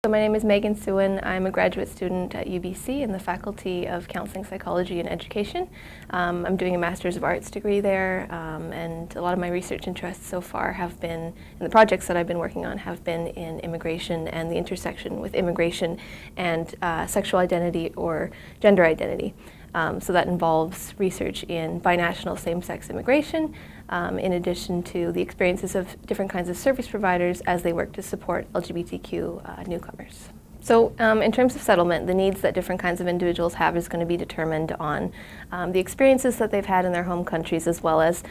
So my name is Megan Suen. I'm a graduate student at UBC in the Faculty of Counseling, Psychology and Education. I'm doing a Master's of Arts degree there, and a lot of my research interests so far have been, and the projects that I've been working on have been in immigration and the intersection with immigration and sexual identity or gender identity. So that involves research in binational same-sex immigration, in addition to the experiences of different kinds of service providers as they work to support LGBTQ newcomers. So in terms of settlement, the needs that different kinds of individuals have is going to be determined on the experiences that they've had in their home countries, as well as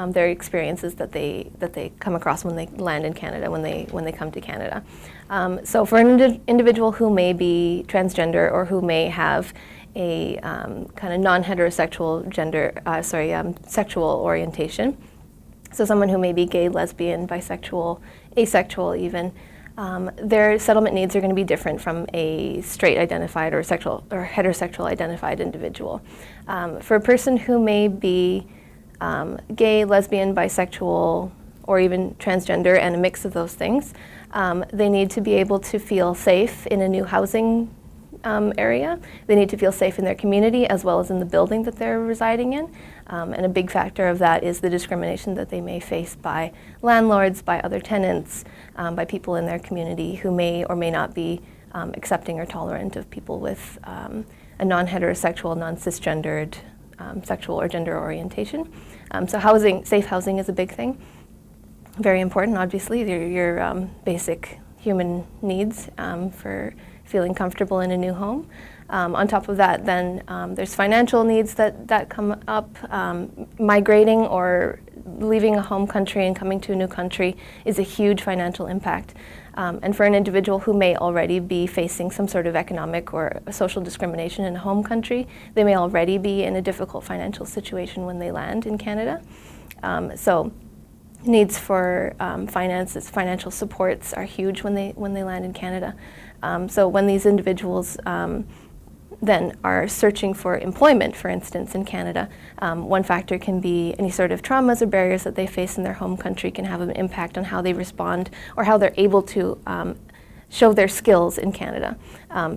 their experiences that they come across when they land in Canada, when they come to Canada. So for an individual who may be transgender or who may have a kind of non-heterosexual sexual orientation, so someone who may be gay, lesbian, bisexual, asexual even, their settlement needs are going to be different from a straight identified or sexual or heterosexual identified individual. For a person who may be gay, lesbian, bisexual, or even transgender and a mix of those things, they need to be able to feel safe in a new housing area. They need to feel safe in their community as well as in the building that they're residing in. And a big factor of that is the discrimination that they may face by landlords, by other tenants, by people in their community who may or may not be accepting or tolerant of people with a non-heterosexual, non-cisgendered sexual or gender orientation. So safe housing is a big thing. Very important, obviously, your basic human needs for feeling comfortable in a new home. On top of that, then there's financial needs that come up. Migrating or leaving a home country and coming to a new country is a huge financial impact. And for an individual who may already be facing some sort of economic or social discrimination in a home country, they may already be in a difficult financial situation when they land in Canada. So needs for finances, financial supports are huge when they land in Canada. So when these individuals then are searching for employment, for instance, in Canada, one factor can be any sort of traumas or barriers that they face in their home country can have an impact on how they respond or how they're able to show their skills in Canada.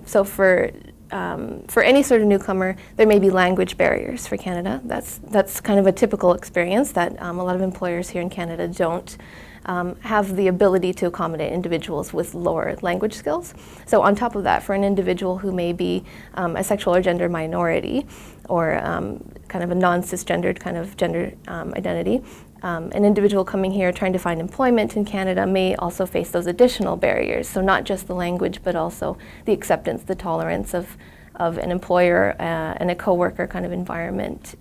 So for any sort of newcomer, there may be language barriers for Canada. That's kind of a typical experience that a lot of employers here in Canada don't have the ability to accommodate individuals with lower language skills. So on top of that, for an individual who may be a sexual or gender minority or kind of a non-cisgendered kind of gender identity, an individual coming here trying to find employment in Canada may also face those additional barriers. So not just the language, but also the acceptance, the tolerance of an employer and a coworker kind of environment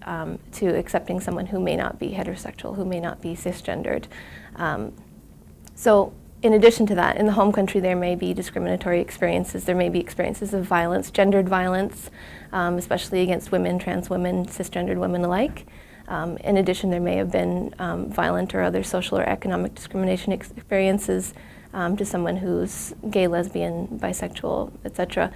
to accepting someone who may not be heterosexual, who may not be cisgendered. So in addition to that, in the home country there may be discriminatory experiences. There may be experiences of violence, gendered violence, especially against women, trans women, cisgendered women alike. In addition, there may have been violent or other social or economic discrimination experiences to someone who's gay, lesbian, bisexual, etc.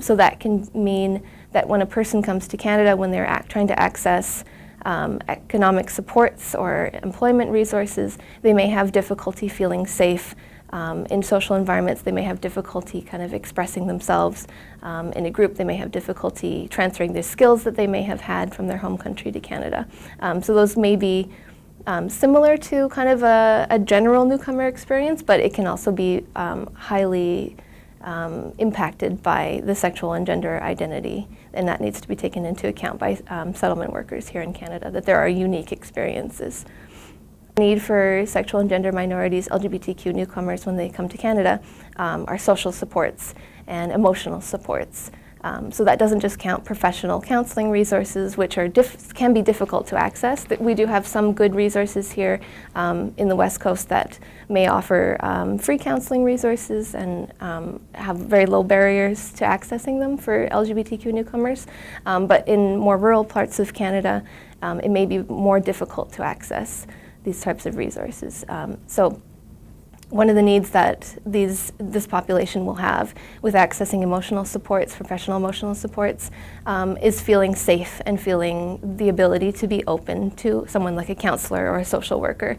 So that can mean that when a person comes to Canada, when they're trying to access economic supports or employment resources, they may have difficulty feeling safe in social environments. They may have difficulty kind of expressing themselves in a group. They may have difficulty transferring their skills that they may have had from their home country to Canada. So those may be similar to kind of a general newcomer experience, but it can also be highly impacted by the sexual and gender identity, and that needs to be taken into account by settlement workers here in Canada, that there are unique experiences. Need for sexual and gender minorities, LGBTQ newcomers when they come to Canada are social supports and emotional supports. So that doesn't just count professional counseling resources, which are can be difficult to access. We do have some good resources here in the West Coast that may offer free counseling resources and have very low barriers to accessing them for LGBTQ newcomers. But in more rural parts of Canada, it may be more difficult to access these types of resources. So one of the needs that this population will have with accessing emotional supports, professional emotional supports, is feeling safe and feeling the ability to be open to someone like a counselor or a social worker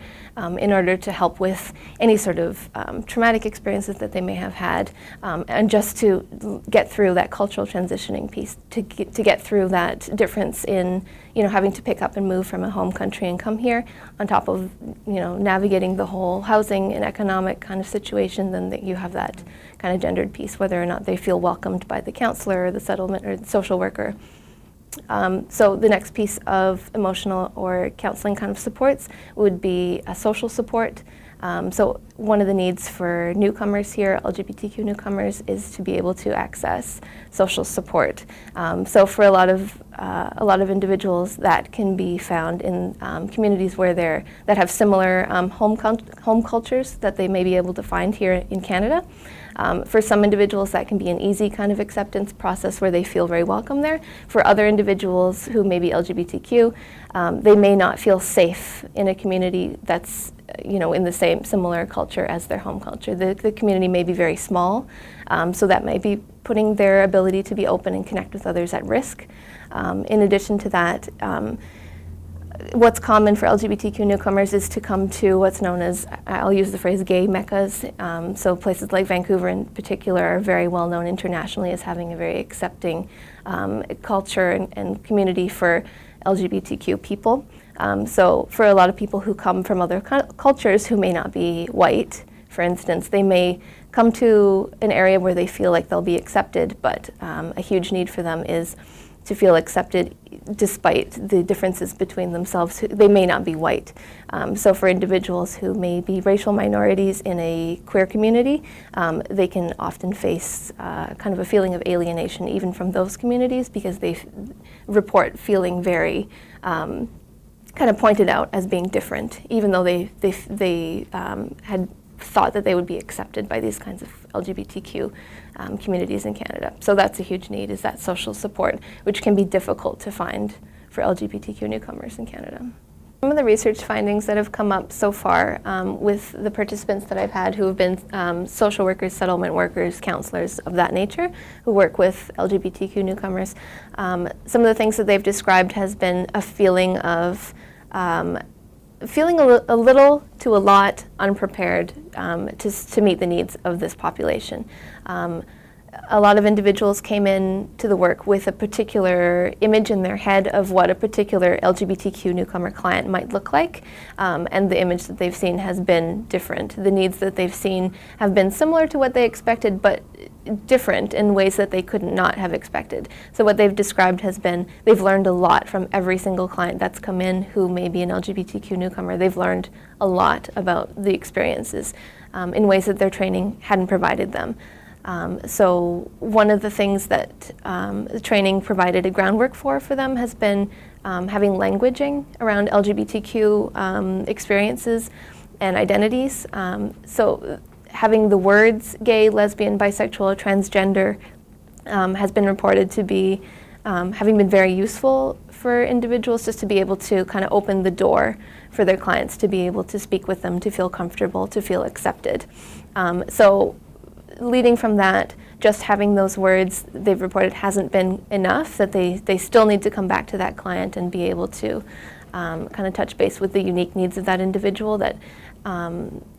in order to help with any sort of traumatic experiences that they may have had, and just to get through that cultural transitioning piece, to get through that difference in having to pick up and move from a home country and come here, on top of navigating the whole housing and economic kind of situation. Then that you have that kind of gendered piece, whether or not they feel welcomed by the counselor or the settlement or the social worker. So the next piece of emotional or counseling kind of supports would be a social support. So one of the needs for newcomers here, LGBTQ newcomers, is to be able to access social support. So for a lot of individuals, that can be found in communities that have similar home cultures that they may be able to find here in Canada. For some individuals, that can be an easy kind of acceptance process where they feel very welcome there. For other individuals who may be LGBTQ, they may not feel safe in a community that's in the similar culture as their home culture. The community may be very small, so that might be putting their ability to be open and connect with others at risk. In addition to that, what's common for LGBTQ newcomers is to come to what's known as, I'll use the phrase, gay meccas. So places like Vancouver in particular are very well known internationally as having a very accepting culture and community for LGBTQ people. So for a lot of people who come from other cultures who may not be white, for instance, they may come to an area where they feel like they'll be accepted, but a huge need for them is to feel accepted despite the differences between themselves. They may not be white. So for individuals who may be racial minorities in a queer community, they can often face kind of a feeling of alienation even from those communities, because they report feeling very kind of pointed out as being different, even though they had thought that they would be accepted by these kinds of LGBTQ communities in Canada. So that's a huge need, is that social support, which can be difficult to find for LGBTQ newcomers in Canada. Some of the research findings that have come up so far with the participants that I've had who have been social workers, settlement workers, counselors of that nature, who work with LGBTQ newcomers, some of the things that they've described has been a feeling of feeling a little to a lot unprepared to meet the needs of this population. A lot of individuals came in to the work with a particular image in their head of what a particular LGBTQ newcomer client might look like, and the image that they've seen has been different. The needs that they've seen have been similar to what they expected, but different in ways that they could not have expected. So what they've described has been, they've learned a lot from every single client that's come in who may be an LGBTQ newcomer. They've learned a lot about the experiences in ways that their training hadn't provided them. So one of the things that the training provided a groundwork for them has been having languaging around LGBTQ experiences and identities. So having the words gay, lesbian, bisexual, transgender has been reported to be having been very useful for individuals, just to be able to kind of open the door for their clients to be able to speak with them, to feel comfortable, to feel accepted. So leading from that, just having those words, they've reported, hasn't been enough, that they still need to come back to that client and be able to kind of touch base with the unique needs of that individual, that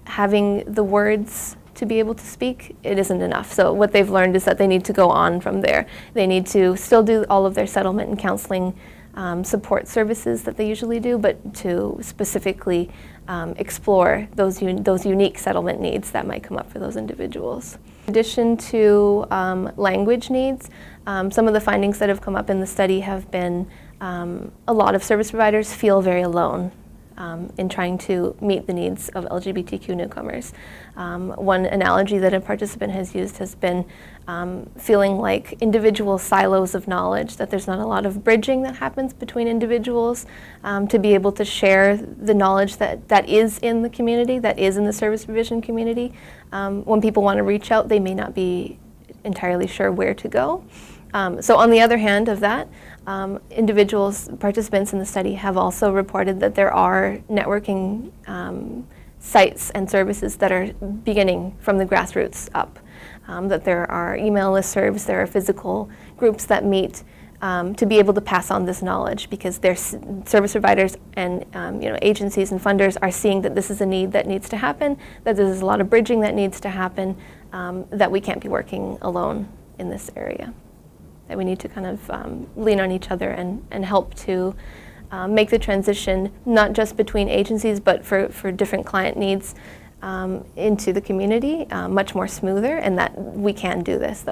having the words to be able to speak, it isn't enough. So what they've learned is that they need to go on from there. They need to still do all of their settlement and counseling support services that they usually do, but to specifically explore those unique settlement needs that might come up for those individuals. In addition to language needs, some of the findings that have come up in the study have been a lot of service providers feel very alone in trying to meet the needs of LGBTQ newcomers. One analogy that a participant has used has been feeling like individual silos of knowledge, that there's not a lot of bridging that happens between individuals to be able to share the knowledge that is in the community, that is in the service provision community. When people want to reach out, they may not be entirely sure where to go. So on the other hand of that, participants in the study have also reported that there are networking sites and services that are beginning from the grassroots up. That there are email listservs, there are physical groups that meet to be able to pass on this knowledge, because their service providers and agencies and funders are seeing that this is a need that needs to happen, that there's a lot of bridging that needs to happen, that we can't be working alone in this area. That we need to kind of lean on each other and help to make the transition, not just between agencies, but for different client needs into the community much more smoother, and that we can do this.